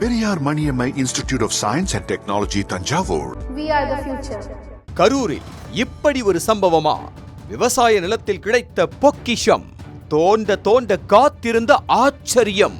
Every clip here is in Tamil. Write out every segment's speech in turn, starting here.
Periyar Maniammai Institute of Science and Technology, Tanjavur. We are the future. கரூரில் இப்படி ஒரு சம்பவமா? விவசாய நிலத்தில் கிடைத்த பொக்கிஷம், தோண்ட தோண்ட காத்திருந்த ஆச்சரியம்.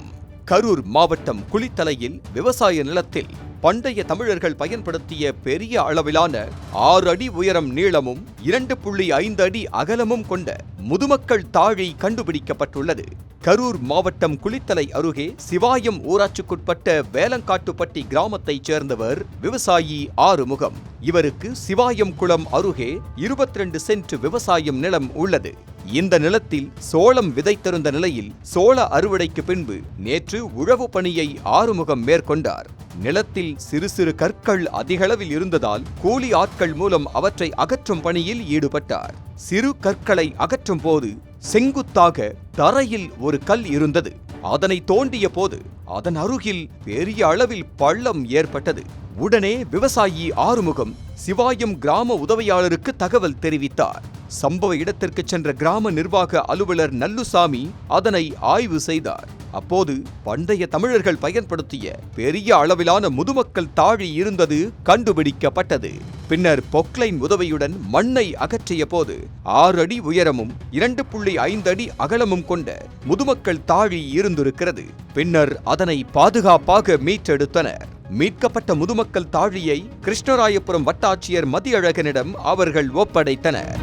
கரூர் மாவட்டம் குளித்தலையில் விவசாய நிலத்தில் பண்டைய தமிழர்கள் பயன்படுத்திய பெரிய அளவிலான 6 அடி உயரம் நீளமும் 2.5 அடி அகலமும் கொண்ட முதுமக்கள் தாழி கண்டுபிடிக்கப்பட்டுள்ளது. கரூர் மாவட்டம் குளித்தலை அருகே சிவாயம் ஊராட்சிக்குட்பட்ட வேலங்காட்டுப்பட்டி கிராமத்தைச் சேர்ந்தவர் விவசாயி ஆறுமுகம். இவருக்கு சிவாயம் குளம் அருகே 22 சென்ட் விவசாயம் நிலம் உள்ளது. இந்த நிலத்தில் சோளம் விதைத்திருந்த நிலையில் சோள அறுவடைக்கு பின்பு நேற்று உழவு பணியை ஆறுமுகம் மேற்கொண்டார். நிலத்தில் சிறு சிறு கற்கள் அதிகளவில் இருந்ததால் கூலி ஆட்கள் மூலம் அவற்றை அகற்றும் பணியில் ஈடுபட்டார். சிறு கற்களை அகற்றும் போது செங்குத்தாக தரையில் ஒரு கல் இருந்தது. அதனை தோண்டிய போது அதன் அருகில் பெரிய அளவில் பள்ளம் ஏற்பட்டது. உடனே விவசாயி ஆறுமுகம் சிவாயம் கிராம உதவியாளருக்கு தகவல் தெரிவித்தார். சம்பவ இடத்திற்கு சென்ற கிராம நிர்வாக அலுவலர் நல்லுசாமி அதனை ஆய்வு செய்தார். அப்போது பண்டைய தமிழர்கள் பயன்படுத்திய பெரிய அளவிலான முதுமக்கள் தாழி இருந்தது கண்டுபிடிக்கப்பட்டது. பின்னர் பொக்லைன் உதவியுடன் மண்ணை அகற்றிய போது 6 அடி உயரமும் 2.5 அடி அகலமும் கொண்ட முதுமக்கள் தாழி இருந்திருக்கிறது. பின்னர் அதனை பாதுகாப்பாக மீட்டெடுத்தனர். மீட்கப்பட்ட முதுமக்கள் தாழியை கிருஷ்ணராயபுரம் வட்டாட்சியர் மதியழகனிடம் அவர்கள் ஒப்படைத்தனர்.